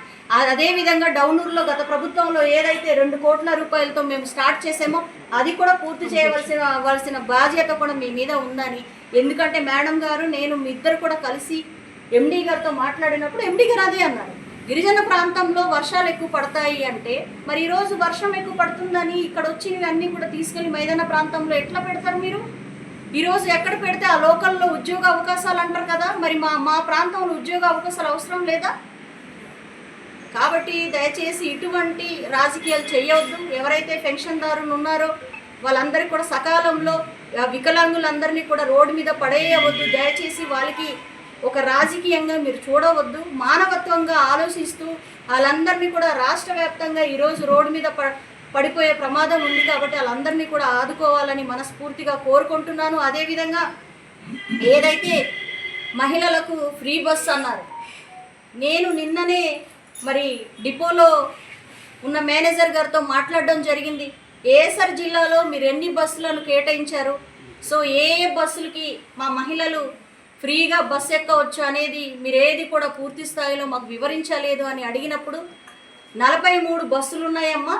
అదేవిధంగా డౌనూరులో గత ప్రభుత్వంలో ఏదైతే 2 కోట్ల రూపాయలతో మేము స్టార్ట్ చేసామో అది కూడా పూర్తి చేయవలసిన బాధ్యత కూడా మీ మీద ఉందని. ఎందుకంటే మేడం గారు, నేను మీ ఇద్దరు కూడా కలిసి ఎండీ గారితో మాట్లాడినప్పుడు ఎండీ గారు అదే అన్నారు, గిరిజన ప్రాంతంలో వర్షాలు ఎక్కువ పడతాయి అంటే మరి ఈరోజు వర్షం ఎక్కువ పడుతుందని ఇక్కడ వచ్చినవి అన్నీ కూడా తీసుకెళ్లి మైదాన ప్రాంతంలో ఎట్లా పెడతారు మీరు? ఈరోజు ఎక్కడ పెడితే ఆ లోకల్లో ఉద్యోగ అవకాశాలు అంటారు కదా, మరి మా ప్రాంతంలో ఉద్యోగ అవకాశాలు అవసరం లేదా? కాబట్టి దయచేసి ఇటువంటి రాజకీయాలు చేయవద్దు. ఎవరైతే పెన్షన్దారులు ఉన్నారో వాళ్ళందరికీ కూడా సకాలంలో వికలాంగులందరినీ కూడా రోడ్డు మీద పడేయవద్దు. దయచేసి వాళ్ళకి ఒక రాజకీయంగా మీరు చూడవద్దు. మానవత్వంగా ఆలోచిస్తూ వాళ్ళందరినీ కూడా రాష్ట్ర వ్యాప్తంగా ఈరోజు రోడ్డు మీద పడిపోయే ప్రమాదం ఉంది కాబట్టి వాళ్ళందరినీ కూడా ఆదుకోవాలని మనస్ఫూర్తిగా కోరుకుంటున్నాను. అదేవిధంగా ఏదైతే మహిళలకు ఫ్రీ బస్ అన్నారు, నేను నిన్ననే మరి డిపోలో ఉన్న మేనేజర్ గారితో మాట్లాడడం జరిగింది. ఏసర్ జిల్లాలో మీరు ఎన్ని బస్సులను కేటాయించారు, సో ఏ బస్సులకి మా మహిళలు ఫ్రీగా బస్సు ఎక్కవచ్చు అనేది మీరు ఏది కూడా పూర్తి స్థాయిలో మాకు వివరించలేదు అని అడిగినప్పుడు 43 బస్సులు ఉన్నాయమ్మా,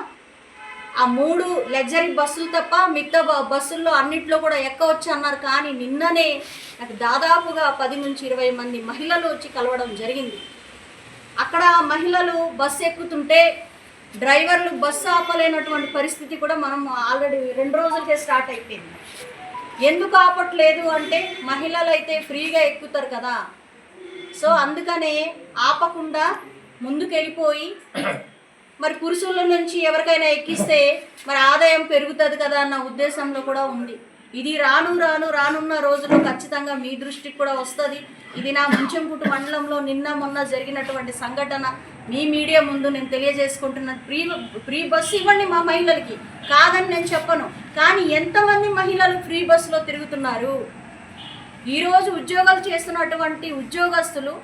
ఆ 3 లగ్జరీ బస్సులు తప్ప మిగతా బస్సుల్లో అన్నిట్లో కూడా ఎక్కవచ్చు అన్నారు. కానీ నిన్ననే నాకు దాదాపుగా 10 నుంచి 20 మంది మహిళలు వచ్చి కలవడం జరిగింది. అక్కడ మహిళలు బస్సు ఎక్కుతుంటే డ్రైవర్లు బస్సు ఆపలేనటువంటి పరిస్థితి కూడా మనం ఆల్రెడీ 2 రోజులకే స్టార్ట్ అయిపోయింది. ఎందుకు ఆపట్లేదు అంటే మహిళలు అయితే ఫ్రీగా ఎక్కుతారు కదా, సో అందుకనే ఆపకుండా ముందుకెళ్ళిపోయి మరి పురుషుల నుంచి ఎవరికైనా ఎక్కిస్తే మరి ఆదాయం పెరుగుతుంది కదా అన్న ఉద్దేశంలో కూడా ఉంది. ఇది రానున్న రోజుల్లో ఖచ్చితంగా మీ దృష్టికి కూడా వస్తుంది. ఇది నా ముంచెంకుటు మండలంలో నిన్న మొన్న జరిగినటువంటి సంఘటన మీ మీడియా ముందు నేను తెలియజేసుకుంటున్నాను. ఫ్రీ బస్సు ఇవ్వండి మా మహిళలకి, కాదని నేను చెప్పను. కానీ ఎంతమంది మహిళలు ఫ్రీ బస్సులో తిరుగుతున్నారు? ఈరోజు ఉద్యోగాలు చేస్తున్నటువంటి ఉద్యోగస్తులు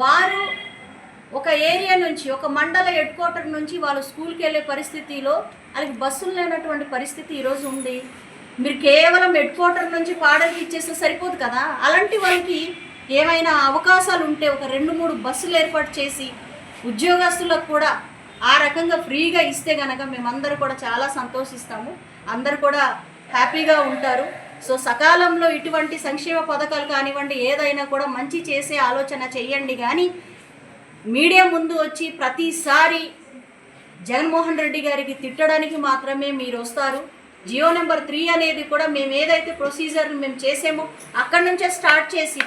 వారు ఒక ఏరియా నుంచి, ఒక మండల హెడ్ క్వార్టర్ నుంచి వాళ్ళు స్కూల్కి వెళ్ళే పరిస్థితిలో వాళ్ళకి బస్సులు లేనటువంటి పరిస్థితి ఈరోజు ఉంది. మీరు కేవలం హెడ్ క్వార్టర్ నుంచి పాడలికి ఇచ్చేస్తే సరిపోదు కదా. అలాంటి వాళ్ళకి ఏమైనా అవకాశాలు ఉంటే ఒక 2-3 బస్సులు ఏర్పాటు చేసి ఉద్యోగస్తులకు కూడా ఆ రకంగా ఫ్రీగా ఇస్తే కనుక మేమందరూ కూడా చాలా సంతోషిస్తాము, అందరు కూడా హ్యాపీగా ఉంటారు. సో సకాలంలో ఇటువంటి సంక్షేమ పథకాలు కానివ్వండి ఏదైనా కూడా మంచి చేసే ఆలోచన చెయ్యండి. కానీ మీడియా ముందు వచ్చి ప్రతిసారి జగన్మోహన్ రెడ్డి గారికి తిట్టడానికి మాత్రమే మీరు వస్తారు. జియో నెంబర్ 3 అనేది కూడా మేము ఏదైతే ప్రొసీజర్ మేము చేసామో అక్కడి నుంచే స్టార్ట్ చేసి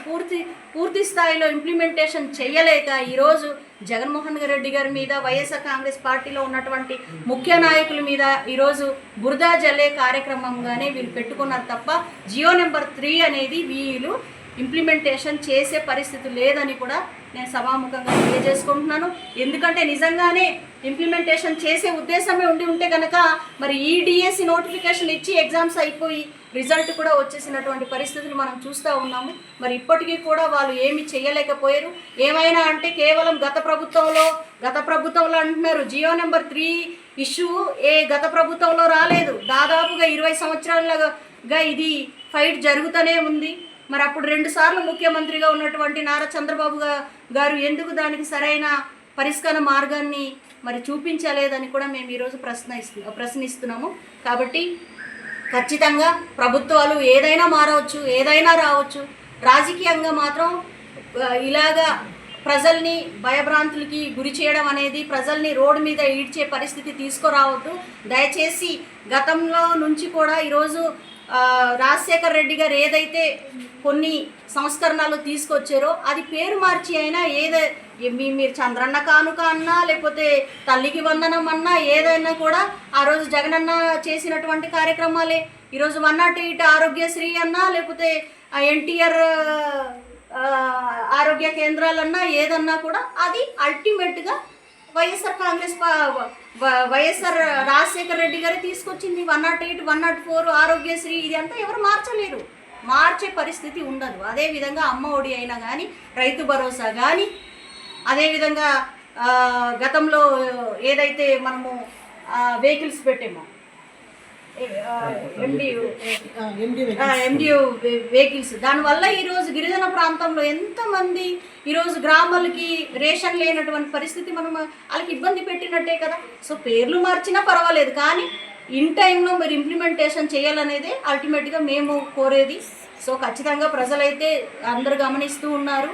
పూర్తి స్థాయిలో ఇంప్లిమెంటేషన్ చేయలేక ఈరోజు జగన్మోహన్ రెడ్డి గారి మీద, వైఎస్ఆర్ కాంగ్రెస్ పార్టీలో ఉన్నటువంటి ముఖ్య నాయకుల మీద ఈరోజు బురదా జల్లే కార్యక్రమంగానే వీళ్ళు పెట్టుకున్నారు తప్ప జియో నెంబర్ 3 అనేది వీళ్ళు ఇంప్లిమెంటేషన్ చేసే పరిస్థితి లేదని కూడా నేను సభాముఖంగా తెలియజేసుకుంటున్నాను. ఎందుకంటే నిజంగానే ఇంప్లిమెంటేషన్ చేసే ఉద్దేశమే ఉంటే కనుక మరి ఈ డిఎస్సి నోటిఫికేషన్ ఇచ్చి ఎగ్జామ్స్ అయిపోయి రిజల్ట్ కూడా వచ్చేసినటువంటి పరిస్థితులు మనం చూస్తూ ఉన్నాము. మరి ఇప్పటికీ కూడా వాళ్ళు ఏమి చేయలేకపోయారు. ఏమైనా అంటే కేవలం గత ప్రభుత్వంలో అంటున్నారు జియో నెంబర్ 3 ఇష్యూ గత ప్రభుత్వంలో రాలేదు. దాదాపుగా 20 సంవత్సరాలుగా ఇది ఫైట్ జరుగుతూనే ఉంది. మరి అప్పుడు 2 సార్లు ముఖ్యమంత్రిగా ఉన్నటువంటి నారా చంద్రబాబు గారు ఎందుకు దానికి సరైన పరిష్కార మార్గాన్ని మరి చూపించలేదని కూడా మేము ఈరోజు ప్రశ్నిస్తున్నాము. కాబట్టి ఖచ్చితంగా ప్రభుత్వాలు ఏదైనా మారవచ్చు, ఏదైనా రావచ్చు. రాజకీయంగా మాత్రం ఇలాగా ప్రజల్ని భయభ్రాంతులకి గురి చేయడం అనేది, ప్రజల్ని రోడ్డు మీద ఈడ్చే పరిస్థితి తీసుకురావద్దు దయచేసి. గతంలో నుంచి కూడా ఈరోజు రాజశేఖర్ రెడ్డి గారు ఏదైతే కొన్ని సంస్కరణలు తీసుకొచ్చారో అది పేరు మార్చి అయినా మీరు చంద్రన్న కానుక అన్నా లేకపోతే తల్లికి వందనం అన్నా ఏదైనా కూడా ఆ రోజు జగనన్న చేసినటువంటి కార్యక్రమాలే. ఈరోజు 108 ఆరోగ్యశ్రీ అన్నా లేకపోతే ఎన్టీఆర్ ఆరోగ్య కేంద్రాలన్నా ఏదన్నా కూడా అది అల్టిమేట్గా వైఎస్ఆర్ రాజశేఖర్ రెడ్డి గారే తీసుకొచ్చింది. 108, 104 ఆరోగ్యశ్రీ ఇది అంతా ఎవరు మార్చలేరు, మార్చే పరిస్థితి ఉండదు. అదేవిధంగా అమ్మ ఒడి అయినా కానీ, రైతు భరోసా కానీ, అదేవిధంగా గతంలో ఏదైతే మనము వెహికల్స్ పెట్టామో ఎండియూ వెహికల్స్, దానివల్ల ఈరోజు గిరిజన ప్రాంతంలో ఎంతమంది ఈరోజు గ్రామాలకి రేషన్ లేనటువంటి పరిస్థితి, మనం వాళ్ళకి ఇబ్బంది పెట్టినట్టే కదా. సో పేర్లు మార్చినా పర్వాలేదు, కానీ ఇన్ టైంలో మీరు ఇంప్లిమెంటేషన్ చేయాలనేదే అల్టిమేట్గా మేము కోరేది. సో ఖచ్చితంగా ప్రజలైతే అందరూ గమనిస్తూ ఉన్నారు.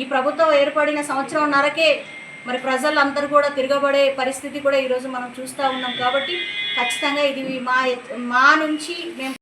ఈ ప్రభుత్వం ఏర్పడిన సంవత్సరంన్నరకే మరి ప్రజలందరూ కూడా తిరగబడే పరిస్థితి కూడా ఈరోజు మనం చూస్తూ ఉన్నాం. కాబట్టి ఖచ్చితంగా ఇది మా నుంచి మేము